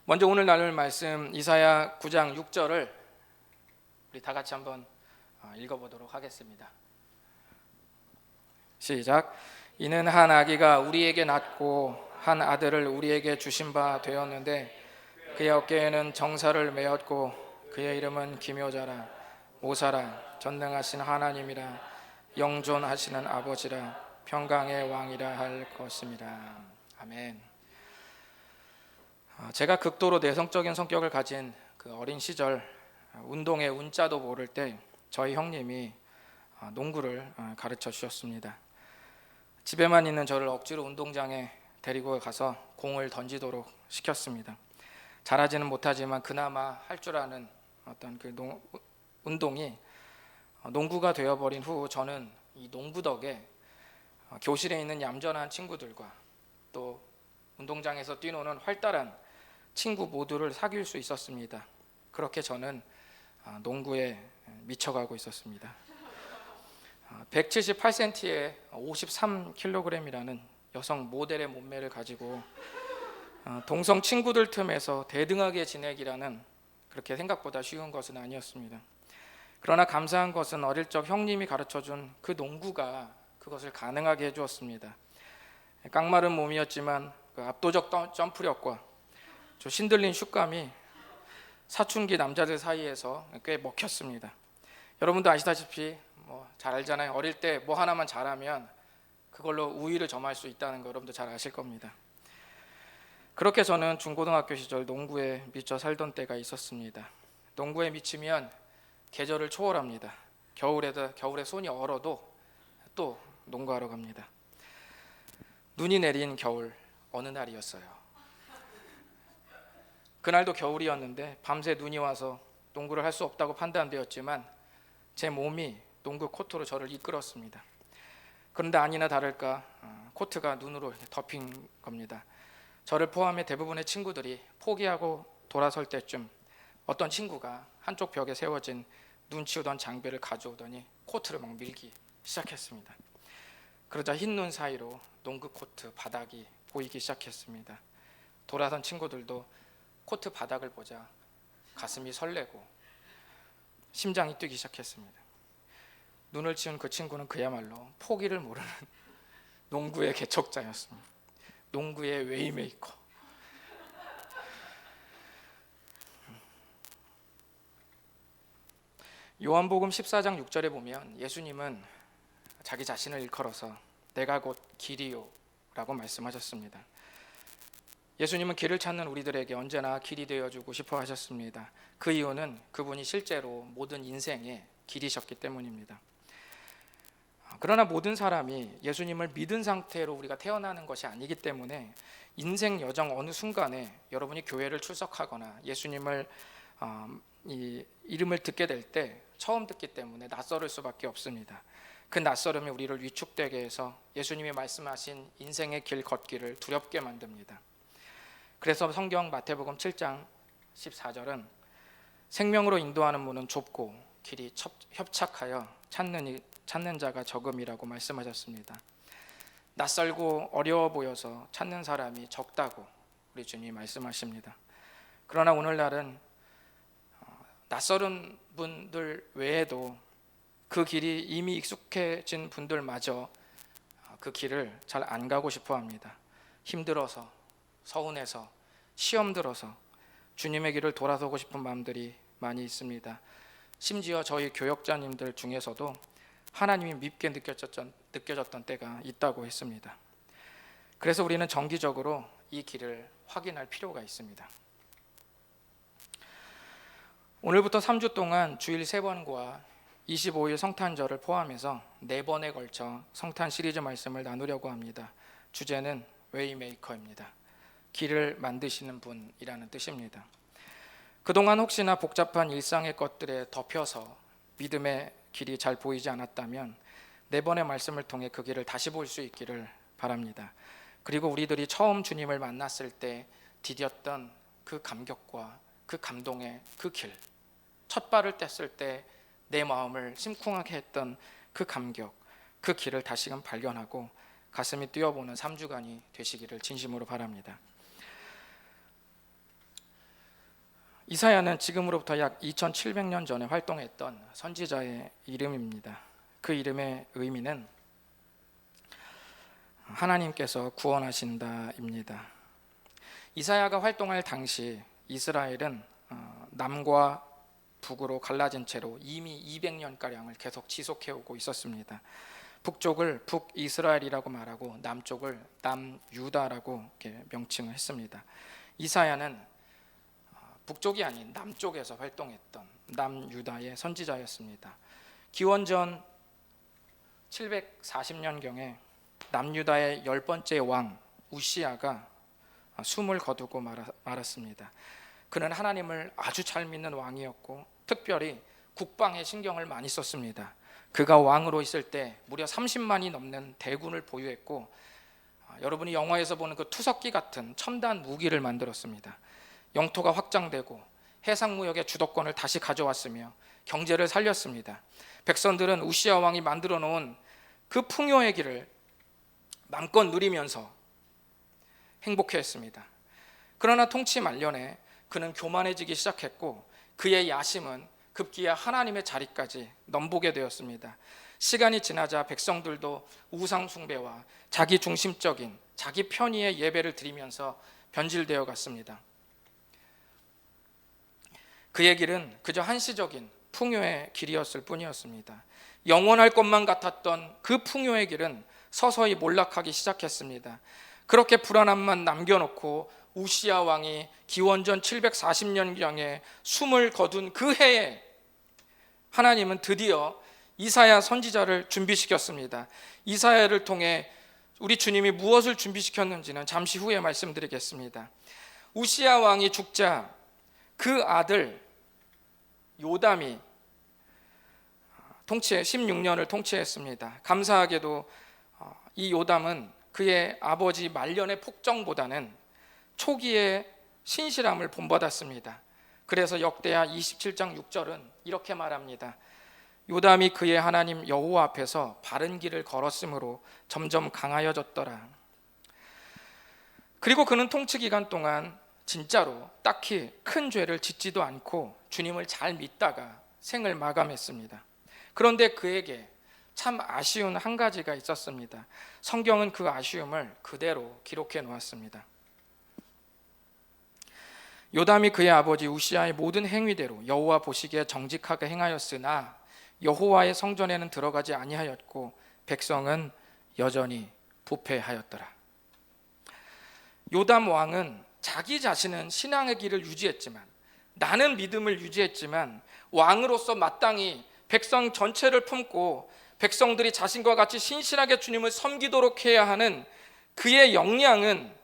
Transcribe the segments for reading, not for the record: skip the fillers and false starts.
먼저 오늘 나눌 말씀 이사야 9장 6절을 우리 다 같이 한번 읽어보도록 하겠습니다. 시작. 이는 한 아기가 우리에게 낳고 한 아들을 우리에게 주신 바 되었는데 그의 어깨에는 정사를 메었고 그의 이름은 기묘자라 모사라 전능하신 하나님이라 영존하시는 아버지라 평강의 왕이라 할 것입니다. 아멘. 제가 극도로 내성적인 성격을 가진 그 어린 시절 운동의 운자도 모를 때 저희 형님이 농구를 가르쳐 주셨습니다. 집에만 있는 저를 억지로 운동장에 데리고 가서 공을 던지도록 시켰습니다. 잘하지는 못하지만 그나마 할 줄 아는 어떤 그 운동이 농구가 되어버린 후 저는 이 농구 덕에 교실에 있는 얌전한 친구들과 또 운동장에서 뛰노는 활달한 친구 모두를 사귈 수 있었습니다. 그렇게 저는 농구에 미쳐가고 있었습니다. 178cm에 53kg이라는 여성 모델의 몸매를 가지고 동성 친구들 틈에서 대등하게 지내기라는 그렇게 생각보다 쉬운 것은 아니었습니다. 그러나 감사한 것은 어릴 적 형님이 가르쳐준 그 농구가 그것을 가능하게 해주었습니다. 깡마른 몸이었지만 그 압도적 점프력과 저 신들린 슛감이 사춘기 남자들 사이에서 꽤 먹혔습니다. 여러분도 아시다시피 잘 알잖아요. 어릴 때 뭐 하나만 잘하면 그걸로 우위를 점할 수 있다는 거 여러분도 잘 아실 겁니다. 그렇게 저는 중고등학교 시절 농구에 미쳐 살던 때가 있었습니다. 농구에 미치면 계절을 초월합니다. 겨울에 손이 얼어도 또 농구하러 갑니다. 눈이 내린 겨울 어느 날이었어요. 그날도 겨울이었는데 밤새 눈이 와서 농구를 할 수 없다고 판단되었지만 제 몸이 농구 코트로 저를 이끌었습니다. 그런데 아니나 다를까 코트가 눈으로 덮인 겁니다. 저를 포함해 대부분의 친구들이 포기하고 돌아설 때쯤 어떤 친구가 한쪽 벽에 세워진 눈 치우던 장비를 가져오더니 코트를 막 밀기 시작했습니다. 그러자 흰 눈 사이로 농구 코트 바닥이 보이기 시작했습니다. 돌아선 친구들도 코트 바닥을 보자 가슴이 설레고 심장이 뛰기 시작했습니다. 눈을 치운 그 친구는 그야말로 포기를 모르는 농구의 개척자였습니다. 농구의 웨이메이커. 요한복음 14장 6절에 보면 예수님은 자기 자신을 일컬어서 내가 곧 길이요 라고 말씀하셨습니다. 예수님은 길을 찾는 우리들에게 언제나 길이 되어주고 싶어 하셨습니다. 그 이유는 그분이 실제로 모든 인생의 길이셨기 때문입니다. 그러나 모든 사람이 예수님을 믿은 상태로 우리가 태어나는 것이 아니기 때문에 인생 여정 어느 순간에 여러분이 교회를 출석하거나 예수님을 이 이름을 듣게 될 때 처음 듣기 때문에 낯설을 수밖에 없습니다. 그 낯설음이 우리를 위축되게 해서 예수님이 말씀하신 인생의 길 걷기를 두렵게 만듭니다. 그래서 성경 마태복음 7장 14절은 생명으로 인도하는 문은 좁고 길이 협착하여 찾는 자가 적음이라고 말씀하셨습니다. 낯설고 어려워 보여서 찾는 사람이 적다고 우리 주님이 말씀하십니다. 그러나 오늘날은 낯설은 분들 외에도 그 길이 이미 익숙해진 분들마저 그 길을 잘 안 가고 싶어 합니다. 힘들어서, 서운해서, 시험 들어서 주님의 길을 돌아서고 싶은 마음들이 많이 있습니다. 심지어 저희 교역자님들 중에서도 하나님이 밉게 느껴졌던 때가 있다고 했습니다. 그래서 우리는 정기적으로 이 길을 확인할 필요가 있습니다. 오늘부터 3주 동안 주일 3번과 25일 성탄절을 포함해서 4번에 걸쳐 성탄 시리즈 말씀을 나누려고 합니다. 주제는 웨이메이커입니다. 길을 만드시는 분이라는 뜻입니다. 그동안 혹시나 복잡한 일상의 것들에 덮여서 믿음의 길이 잘 보이지 않았다면 4번의 말씀을 통해 그 길을 다시 볼 수 있기를 바랍니다. 그리고 우리들이 처음 주님을 만났을 때 디뎠던 그 감격과 그 감동의 그 길, 첫 발을 뗐을 때 내 마음을 심쿵하게 했던 그 감격, 그 길을 다시금 발견하고 가슴이 뛰어보는 3주간이 되시기를 진심으로 바랍니다. 이사야는 지금으로부터 약 2700년 전에 활동했던 선지자의 이름입니다. 그 이름의 의미는 하나님께서 구원하신다입니다. 이사야가 활동할 당시 이스라엘은 남과 북으로 갈라진 채로 이미 200년가량을 계속 지속해오고 있었습니다. 북쪽을 북이스라엘이라고 말하고 남쪽을 남유다라고 이렇게 명칭을 했습니다. 이사야는 북쪽이 아닌 남쪽에서 활동했던 남유다의 선지자였습니다. 기원전 740년경에 남유다의 10번째 왕 우시야가 숨을 거두고 말았습니다. 그는 하나님을 아주 잘 믿는 왕이었고 특별히 국방에 신경을 많이 썼습니다. 그가 왕으로 있을 때 무려 30만이 넘는 대군을 보유했고 여러분이 영화에서 보는 그 투석기 같은 첨단 무기를 만들었습니다. 영토가 확장되고 해상무역의 주도권을 다시 가져왔으며 경제를 살렸습니다. 백성들은 우시야 왕이 만들어 놓은 그 풍요의 길을 마음껏 누리면서 행복해했습니다. 그러나 통치 말년에 그는 교만해지기 시작했고 그의 야심은 급기야 하나님의 자리까지 넘보게 되었습니다. 시간이 지나자 백성들도 우상 숭배와 자기 중심적인 자기 편의의 예배를 드리면서 변질되어 갔습니다. 그의 길은 그저 한시적인 풍요의 길이었을 뿐이었습니다. 영원할 것만 같았던 그 풍요의 길은 서서히 몰락하기 시작했습니다. 그렇게 불안함만 남겨놓고 우시야 왕이 기원전 740년경에 숨을 거둔 그 해에 하나님은 드디어 이사야 선지자를 준비시켰습니다. 이사야를 통해 우리 주님이 무엇을 준비시켰는지는 잠시 후에 말씀드리겠습니다. 우시야 왕이 죽자 그 아들 요담이 16년을 통치했습니다. 감사하게도 이 요담은 그의 아버지 말년의 폭정보다는 초기의 신실함을 본받았습니다. 그래서 역대하 27장 6절은 이렇게 말합니다. 요담이 그의 하나님 여호와 앞에서 바른 길을 걸었으므로 점점 강하여졌더라. 그리고 그는 통치 기간 동안 진짜로 딱히 큰 죄를 짓지도 않고 주님을 잘 믿다가 생을 마감했습니다. 그런데 그에게 참 아쉬운 한 가지가 있었습니다. 성경은 그 아쉬움을 그대로 기록해 놓았습니다. 요담이 그의 아버지 우시야의 모든 행위대로 여호와 보시기에 정직하게 행하였으나 여호와의 성전에는 들어가지 아니하였고 백성은 여전히 부패하였더라. 요담 왕은 자기 자신은 신앙의 길을 유지했지만 나는 믿음을 유지했지만 왕으로서 마땅히 백성 전체를 품고 백성들이 자신과 같이 신실하게 주님을 섬기도록 해야 하는 그의 역량은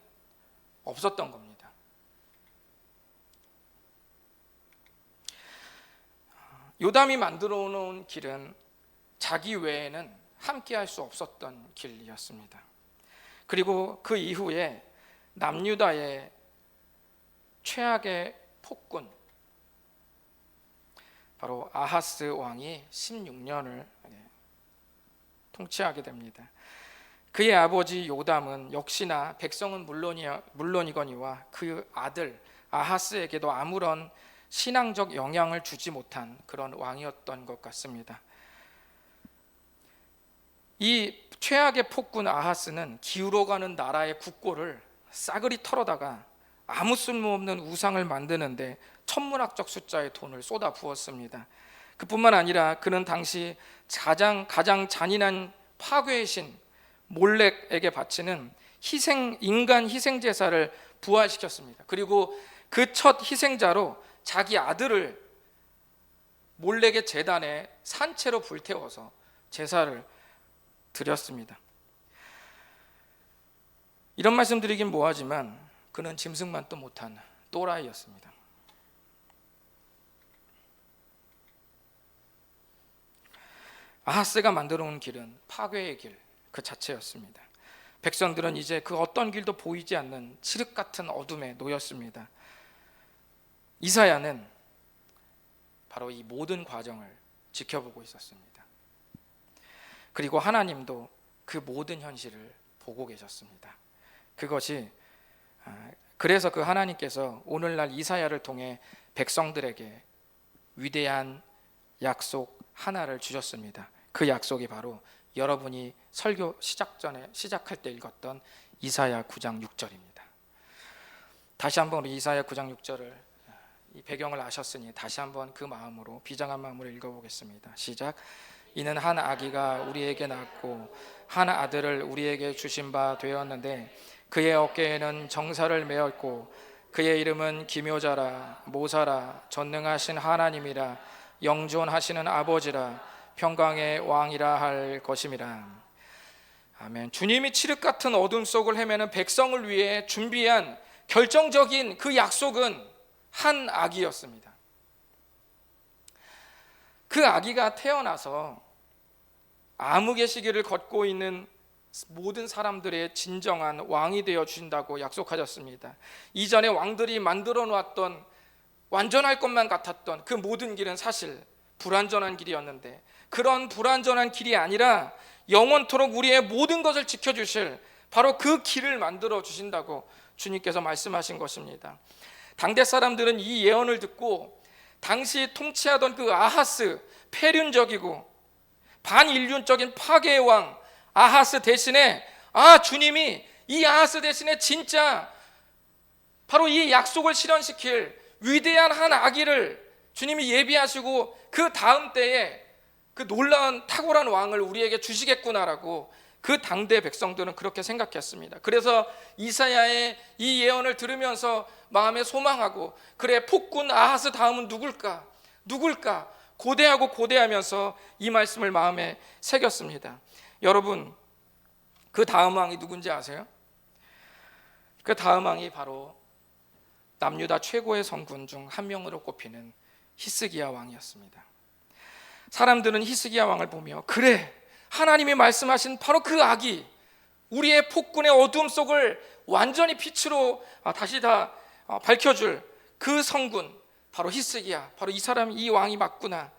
없었던 겁니다. 요담이 만들어 놓은 길은 자기 외에는 함께할 수 없었던 길이었습니다. 그리고 그 이후에 남유다의 최악의 폭군 바로 아하스 왕이 16년을 통치하게 됩니다. 그의 아버지 요담은 역시나 백성은 물론이거니와 그 아들 아하스에게도 아무런 신앙적 영향을 주지 못한 그런 왕이었던 것 같습니다. 이 최악의 폭군 아하스는 기울어가는 나라의 국고를 싸그리 털어다가 아무 쓸모없는 우상을 만드는데 천문학적 숫자의 돈을 쏟아 부었습니다. 그뿐만 아니라 그는 당시 가장 잔인한 파괴의 신 몰렉에게 바치는 인간 희생 제사를 부활시켰습니다. 그리고 그 첫 희생자로 자기 아들을 몰렉의 제단에 산채로 불태워서 제사를 드렸습니다. 이런 말씀 드리긴 뭐하지만 그는 짐승만 또 못한 또라이였습니다. 아하스가 만들어 온 길은 파괴의 길 그 자체였습니다. 백성들은 이제 그 어떤 길도 보이지 않는 칠흑 같은 어둠에 놓였습니다. 이사야는 바로 이 모든 과정을 지켜보고 있었습니다. 그리고 하나님도 그 모든 현실을 보고 계셨습니다. 그것이 그래서 그 하나님께서 오늘날 이사야를 통해 백성들에게 위대한 약속 하나를 주셨습니다. 그 약속이 바로 여러분이 설교 시작할 때 읽었던 이사야 9장 6절입니다. 다시 한번 우리 이사야 9장 6절을, 이 배경을 아셨으니 다시 한번 그 마음으로, 비장한 마음으로 읽어보겠습니다. 시작. 이는 한 아기가 우리에게 낳고 한 아들을 우리에게 주신 바 되었는데 그의 어깨에는 정사를 메었고 그의 이름은 기묘자라, 모사라, 전능하신 하나님이라, 영존하시는 아버지라, 평강의 왕이라 할 것임이라. 아멘. 주님이 칠흑 같은 어둠 속을 헤매는 백성을 위해 준비한 결정적인 그 약속은 한 아기였습니다. 그 아기가 태어나서 암흑의 시기를 걷고 있는 모든 사람들의 진정한 왕이 되어 주신다고 약속하셨습니다. 이전에 왕들이 만들어 놓았던 완전할 것만 같았던 그 모든 길은 사실 불완전한 길이었는데, 그런 불완전한 길이 아니라 영원토록 우리의 모든 것을 지켜주실 바로 그 길을 만들어 주신다고 주님께서 말씀하신 것입니다. 당대 사람들은 이 예언을 듣고 당시 통치하던 그 아하스, 폐륜적이고 반인륜적인 파괴의 왕 아하스 대신에, 주님이 이 아하스 대신에 진짜 바로 이 약속을 실현시킬 위대한 한 아기를 주님이 예비하시고 그 다음 때에 그 놀라운 탁월한 왕을 우리에게 주시겠구나라고 그 당대 백성들은 그렇게 생각했습니다. 그래서 이사야의 이 예언을 들으면서 마음에 소망하고, 그래 폭군 아하스 다음은 누굴까 고대하면서 이 말씀을 마음에 새겼습니다. 여러분, 그 다음 왕이 누군지 아세요? 그 다음 왕이 바로 남유다 최고의 성군 중 한 명으로 꼽히는 히스기야 왕이었습니다. 사람들은 히스기야 왕을 보며, 그래, 하나님이 말씀하신 바로 그 아기, 우리의 폭군의 어두움 속을 완전히 빛으로 다시 다 밝혀줄 그 성군, 바로 히스기야, 바로 이 사람이, 이 왕이 맞구나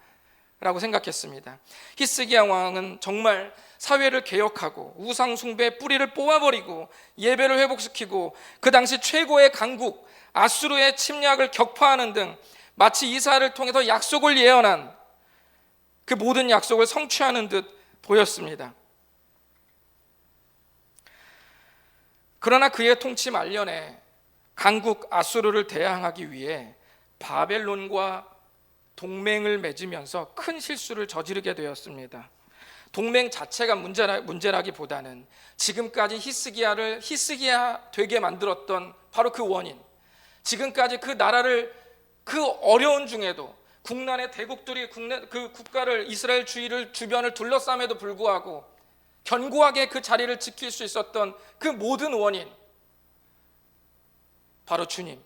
라고 생각했습니다. 히스기야 왕은 정말 사회를 개혁하고 우상 숭배의 뿌리를 뽑아버리고 예배를 회복시키고 그 당시 최고의 강국 아수르의 침략을 격파하는 등 마치 이사야를 통해서 약속을 예언한 그 모든 약속을 성취하는 듯 보였습니다. 그러나 그의 통치 말년에 강국 아수르를 대항하기 위해 바벨론과 동맹을 맺으면서 큰 실수를 저지르게 되었습니다. 동맹 자체가 문제라기보다는 지금까지 히스기야를 히스기야 되게 만들었던 바로 그 원인, 지금까지 그 나라를 그 어려운 중에도 국난의 대국들이 그 국가를, 이스라엘 주변을 둘러싸임에도 불구하고 견고하게 그 자리를 지킬 수 있었던 그 모든 원인, 바로 주님,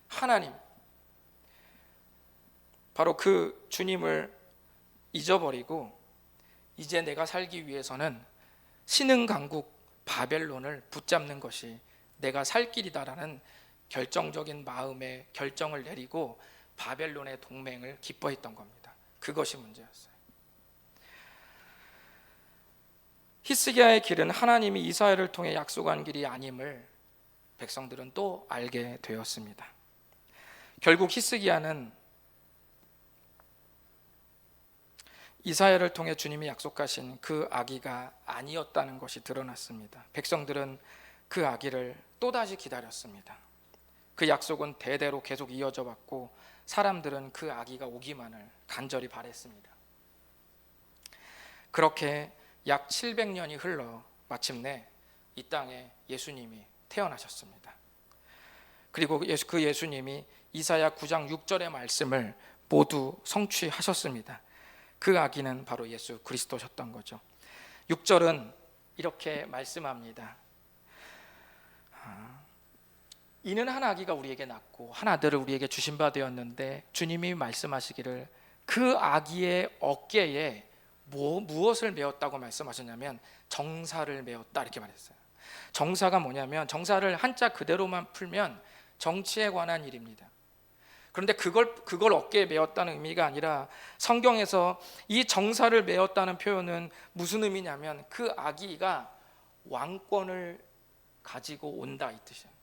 하나님, 바로 그 주님을 잊어버리고 이제 내가 살기 위해서는 신흥 강국 바벨론을 붙잡는 것이 내가 살 길이다라는 결정적인 마음의 결정을 내리고 바벨론의 동맹을 기뻐했던 겁니다. 그것이 문제였어요. 히스기야의 길은 하나님이 이사야를 통해 약속한 길이 아님을 백성들은 또 알게 되었습니다. 결국 히스기야는 이사야를 통해 주님이 약속하신 그 아기가 아니었다는 것이 드러났습니다. 백성들은 그 아기를 또다시 기다렸습니다. 그 약속은 대대로 계속 이어져 왔고 사람들은 그 아기가 오기만을 간절히 바랬습니다. 그렇게 약 700년이 흘러 마침내 이 땅에 예수님이 태어나셨습니다. 그리고 그 예수님이 이사야 9장 6절의 말씀을 모두 성취하셨습니다. 그 아기는 바로 예수 그리스도셨던 거죠. 6절은 이렇게 말씀합니다. 이는 한 아기가 우리에게 낳고 한 아들을 우리에게 주신 바 되었는데, 주님이 말씀하시기를 그 아기의 어깨에 무엇을 메었다고 말씀하셨냐면 정사를 메었다, 이렇게 말했어요. 정사가 뭐냐면, 정사를 한자 그대로만 풀면 정치에 관한 일입니다. 그런데 그걸 어깨에 메었다는 의미가 아니라 성경에서 이 정사를 메었다는 표현은 무슨 의미냐면 그 아기가 왕권을 가지고 온다, 이 뜻이에요.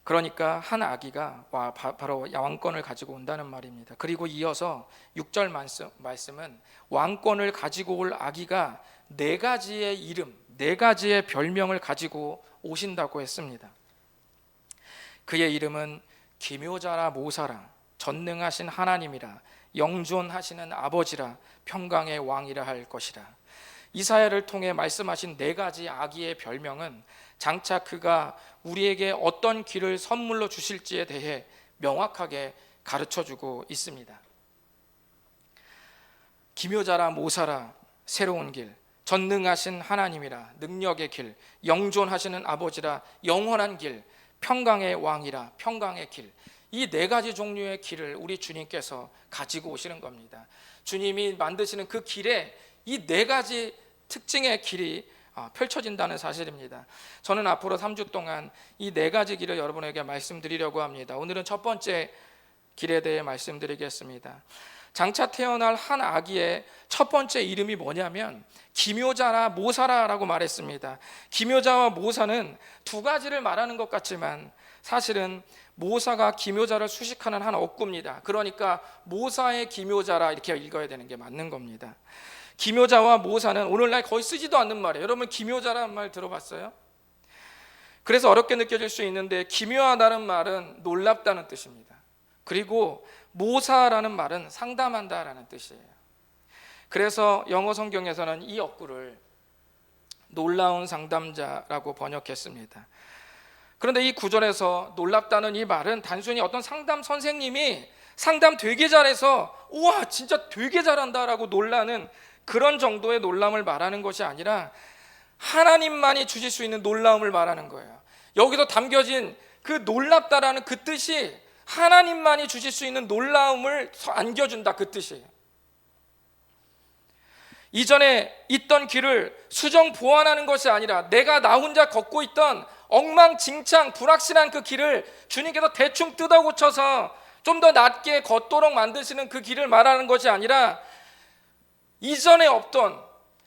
그러니까 한 아기가 바로 왕권을 가지고 온다는 말입니다. 그리고 이어서 6절 말씀은 왕권을 가지고 올 아기가 4가지의 이름, 4가지의 별명을 가지고 오신다고 했습니다. 그의 이름은 기묘자라 모사라, 전능하신 하나님이라, 영존하시는 아버지라, 평강의 왕이라 할 것이라. 이사야를 통해 말씀하신 4가지 아기의 별명은 장차 그가 우리에게 어떤 길을 선물로 주실지에 대해 명확하게 가르쳐주고 있습니다. 기묘자라 모사라, 새로운 길, 전능하신 하나님이라, 능력의 길, 영존하시는 아버지라, 영원한 길, 평강의 왕이라, 평강의 길. 이 4가지 종류의 길을 우리 주님께서 가지고 오시는 겁니다. 주님이 만드시는 그 길에 이 4가지 특징의 길이 펼쳐진다는 사실입니다. 저는 앞으로 3주 동안 이 4가지 길을 여러분에게 말씀드리려고 합니다. 오늘은 첫 번째 길에 대해 말씀드리겠습니다. 장차 태어날 한 아기의 첫 번째 이름이 뭐냐면 기묘자라 모사라라고 말했습니다. 기묘자와 모사는 2가지를 말하는 것 같지만 사실은 모사가 기묘자를 수식하는 한 어구입니다. 그러니까 모사의 기묘자라 이렇게 읽어야 되는 게 맞는 겁니다. 기묘자와 모사는 오늘날 거의 쓰지도 않는 말이에요. 여러분 기묘자라는 말 들어봤어요? 그래서 어렵게 느껴질 수 있는데 기묘하다는 말은 놀랍다는 뜻입니다. 그리고 모사라는 말은 상담한다라는 뜻이에요. 그래서 영어 성경에서는 이 어구를 놀라운 상담자라고 번역했습니다. 그런데 이 구절에서 놀랍다는 이 말은 단순히 어떤 상담 선생님이 상담 되게 잘해서 우와 진짜 되게 잘한다라고 놀라는 그런 정도의 놀람을 말하는 것이 아니라 하나님만이 주실 수 있는 놀라움을 말하는 거예요. 여기서 담겨진 그 놀랍다라는 그 뜻이 하나님만이 주실 수 있는 놀라움을 안겨준다 그 뜻이에요. 이전에 있던 길을 수정 보완하는 것이 아니라 내가 나 혼자 걷고 있던 엉망진창 불확실한 그 길을 주님께서 대충 뜯어 고쳐서 좀 더 낮게 걷도록 만드시는 그 길을 말하는 것이 아니라 이전에 없던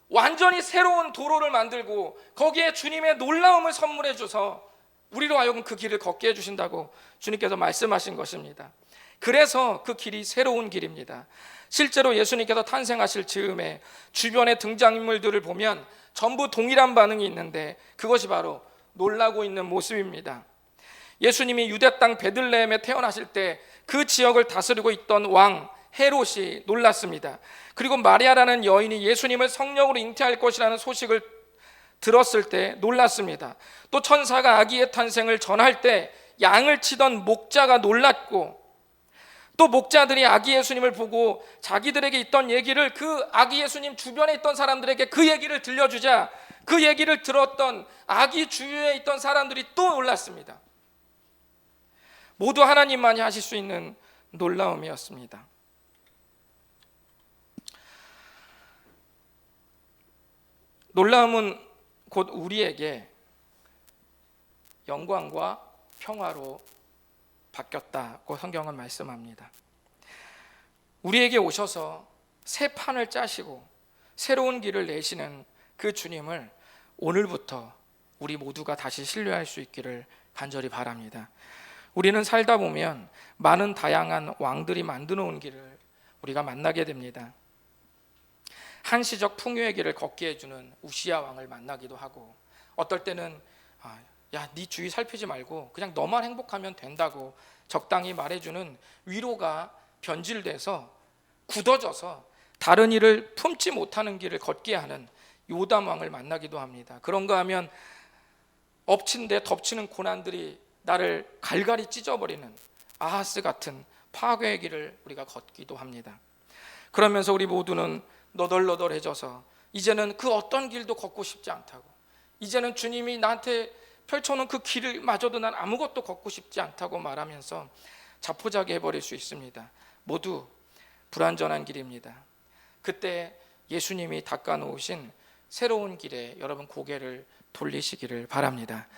완전히 새로운 도로를 만들고 거기에 주님의 놀라움을 선물해 줘서 우리로 하여금 그 길을 걷게 해주신다고 주님께서 말씀하신 것입니다. 그래서 그 길이 새로운 길입니다. 실제로 예수님께서 탄생하실 즈음에 주변의 등장인물들을 보면 전부 동일한 반응이 있는데 그것이 바로 놀라고 있는 모습입니다. 예수님이 유대 땅 베들레헴에 태어나실 때 그 지역을 다스리고 있던 왕 헤롯이 놀랐습니다. 그리고 마리아라는 여인이 예수님을 성령으로 잉태할 것이라는 소식을 들었을 때 놀랐습니다. 또 천사가 아기의 탄생을 전할 때 양을 치던 목자가 놀랐고 또 목자들이 아기 예수님을 보고 자기들에게 있던 얘기를 그 아기 예수님 주변에 있던 사람들에게 그 얘기를 들려주자 그 얘기를 들었던 아기 주위에 있던 사람들이 또 놀랐습니다. 모두 하나님만이 하실 수 있는 놀라움이었습니다. 놀라움은 곧 우리에게 영광과 평화로 바뀌었다고 성경은 말씀합니다. 우리에게 오셔서 새 판을 짜시고 새로운 길을 내시는 그 주님을 오늘부터 우리 모두가 다시 신뢰할 수 있기를 간절히 바랍니다. 우리는 살다 보면 많은 다양한 왕들이 만들어 온 길을 우리가 만나게 됩니다. 한시적 풍요의 길을 걷게 해주는 우시야 왕을 만나기도 하고 어떨 때는 야, 네 주위 살피지 말고 그냥 너만 행복하면 된다고 적당히 말해주는 위로가 변질돼서 굳어져서 다른 일을 품지 못하는 길을 걷게 하는 요담 왕을 만나기도 합니다. 그런가 하면 엎친 데 덮치는 고난들이 나를 갈갈이 찢어버리는 아하스 같은 파괴의 길을 우리가 걷기도 합니다. 그러면서 우리 모두는 너덜너덜해져서 이제는 그 어떤 길도 걷고 싶지 않다고, 이제는 주님이 나한테 펼쳐놓은 그 길을 마저도 난 아무것도 걷고 싶지 않다고 말하면서 자포자기 해버릴 수 있습니다. 모두 불완전한 길입니다. 그때 예수님이 닦아놓으신 새로운 길에 여러분 고개를 돌리시기를 바랍니다.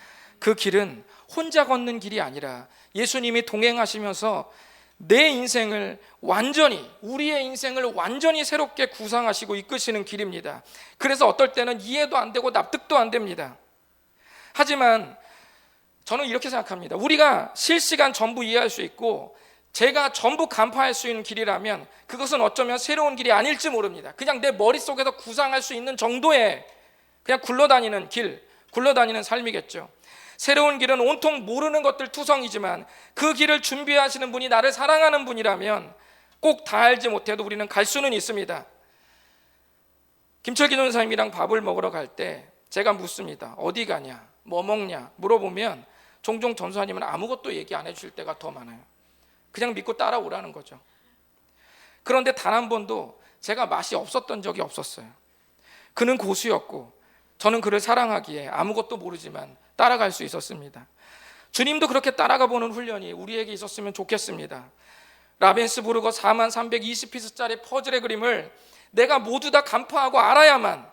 그 길은 혼자 걷는 길이 아니라 예수님이 동행하시면서 내 인생을 완전히, 우리의 인생을 완전히 새롭게 구상하시고 이끄시는 길입니다. 그래서 어떨 때는 이해도 안 되고 납득도 안 됩니다. 하지만 저는 이렇게 생각합니다. 우리가 실시간 전부 이해할 수 있고 제가 전부 간파할 수 있는 길이라면 그것은 어쩌면 새로운 길이 아닐지 모릅니다. 그냥 내 머릿속에서 구상할 수 있는 정도의 그냥 굴러다니는 길, 굴러다니는 삶이겠죠. 새로운 길은 온통 모르는 것들 투성이지만 그 길을 준비하시는 분이 나를 사랑하는 분이라면 꼭 다 알지 못해도 우리는 갈 수는 있습니다. 김철기 전사님이랑 밥을 먹으러 갈 때 제가 묻습니다. 어디 가냐? 뭐 먹냐? 물어보면 종종 전사님은 아무것도 얘기 안 해주실 때가 더 많아요. 그냥 믿고 따라오라는 거죠. 그런데 단 한 번도 제가 맛이 없었던 적이 없었어요. 그는 고수였고 저는 그를 사랑하기에 아무것도 모르지만 따라갈 수 있었습니다. 주님도 그렇게 따라가 보는 훈련이 우리에게 있었으면 좋겠습니다. 라벤스부르거 4320피스짜리 퍼즐의 그림을 내가 모두 다 간파하고 알아야만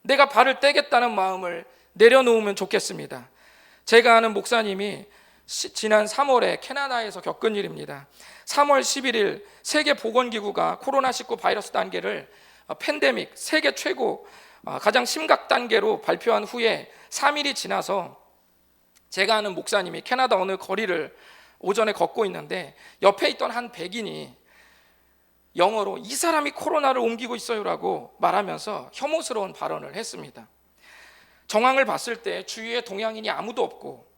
내가 발을 떼겠다는 마음을 내려놓으면 좋겠습니다. 제가 아는 목사님이 지난 3월에 캐나다에서 겪은 일입니다. 3월 11일 세계보건기구가 코로나19 바이러스 단계를 팬데믹 세계 최고 가장 심각 단계로 발표한 후에 3일이 지나서 제가 아는 목사님이 캐나다 어느 거리를 오전에 걷고 있는데 옆에 있던 한 백인이 영어로 이 사람이 코로나를 옮기고 있어요라고 말하면서 혐오스러운 발언을 했습니다. 정황을 봤을 때 주위에 동양인이 아무도 없고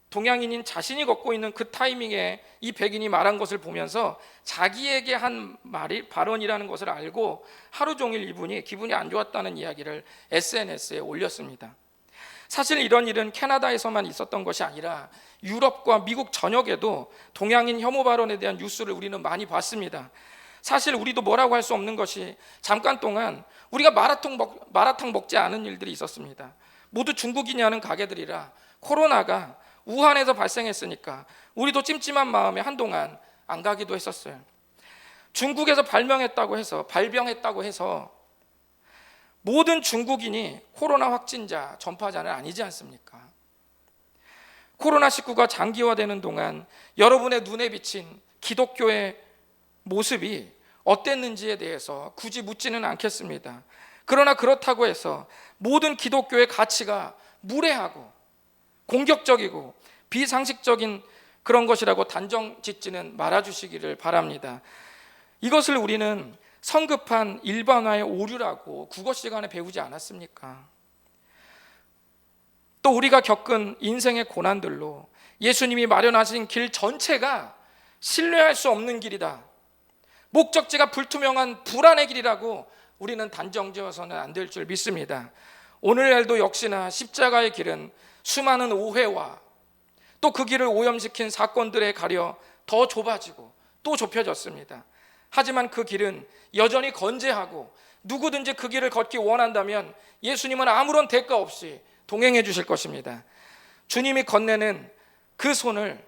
동양인인 자신이 걷고 있는 그 타이밍에 이 백인이 말한 것을 보면서 자기에게 한 말이 발언이라는 것을 알고 하루 종일 이분이 기분이 안 좋았다는 이야기를 SNS에 올렸습니다. 사실 이런 일은 캐나다에서만 있었던 것이 아니라 유럽과 미국 전역에도 동양인 혐오 발언에 대한 뉴스를 우리는 많이 봤습니다. 사실 우리도 뭐라고 할 수 없는 것이 잠깐 동안 우리가 마라탕 먹지 않은 일들이 있었습니다. 모두 중국인이 하는 가게들이라 코로나가 우한에서 발생했으니까 우리도 찜찜한 마음에 한동안 안 가기도 했었어요. 중국에서 발병했다고 해서 모든 중국인이 코로나 확진자, 전파자는 아니지 않습니까? 코로나19가 장기화되는 동안 여러분의 눈에 비친 기독교의 모습이 어땠는지에 대해서 굳이 묻지는 않겠습니다. 그러나 그렇다고 해서 모든 기독교의 가치가 무례하고 공격적이고 비상식적인 그런 것이라고 단정 짓지는 말아주시기를 바랍니다. 이것을 우리는 성급한 일반화의 오류라고 국어 시간에 배우지 않았습니까? 또 우리가 겪은 인생의 고난들로 예수님이 마련하신 길 전체가 신뢰할 수 없는 길이다, 목적지가 불투명한 불안의 길이라고 우리는 단정지어서는 안 될 줄 믿습니다. 오늘날도 역시나 십자가의 길은 수많은 오해와 또 그 길을 오염시킨 사건들에 가려 더 좁아지고 또 좁혀졌습니다. 하지만 그 길은 여전히 건재하고 누구든지 그 길을 걷기 원한다면 예수님은 아무런 대가 없이 동행해 주실 것입니다. 주님이 건네는 그 손을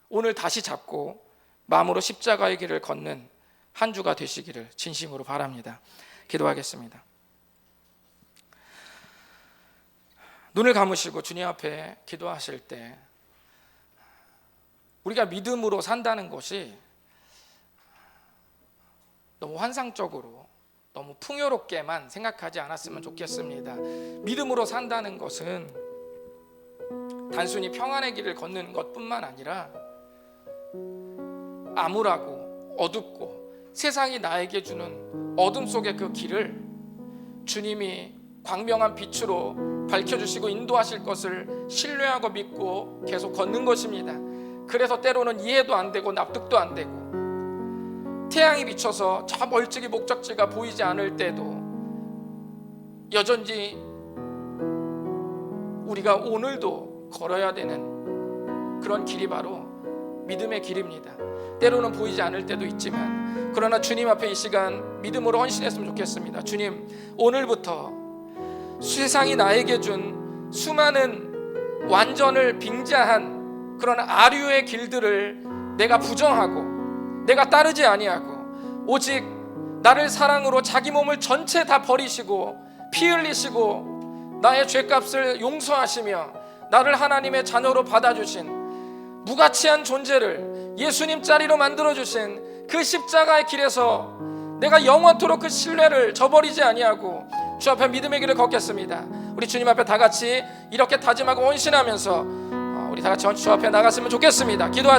오늘 다시 잡고 마음으로 십자가의 길을 걷는 한 주가 되시기를 진심으로 바랍니다. 기도하겠습니다. 눈을 감으시고 주님 앞에 기도하실 때 우리가 믿음으로 산다는 것이 너무 환상적으로 너무 풍요롭게만 생각하지 않았으면 좋겠습니다. 믿음으로 산다는 것은 단순히 평안의 길을 걷는 것뿐만 아니라 암울하고 어둡고 세상이 나에게 주는 어둠 속의 그 길을 주님이 광명한 빛으로 밝혀주시고 인도하실 것을 신뢰하고 믿고 계속 걷는 것입니다. 그래서 때로는 이해도 안 되고 납득도 안 되고 태양이 비쳐서 저 멀찍이 목적지가 보이지 않을 때도 여전히 우리가 오늘도 걸어야 되는 그런 길이 바로 믿음의 길입니다. 때로는 보이지 않을 때도 있지만 그러나 주님 앞에 이 시간 믿음으로 헌신했으면 좋겠습니다. 주님, 오늘부터 세상이 나에게 준 수많은 완전을 빙자한 그런 아류의 길들을 내가 부정하고 내가 따르지 아니하고 오직 나를 사랑으로 자기 몸을 전체 다 버리시고 피 흘리시고 나의 죄값을 용서하시며 나를 하나님의 자녀로 받아주신 무가치한 존재를 예수님 자리로 만들어주신 그 십자가의 길에서 내가 영원토록 그 신뢰를 저버리지 아니하고 주 앞에 믿음의 길을 걷겠습니다. 우리 주님 앞에 다 같이 이렇게 다짐하고 헌신하면서 우리 다 같이 주 앞에 나갔으면 좋겠습니다. 기도하시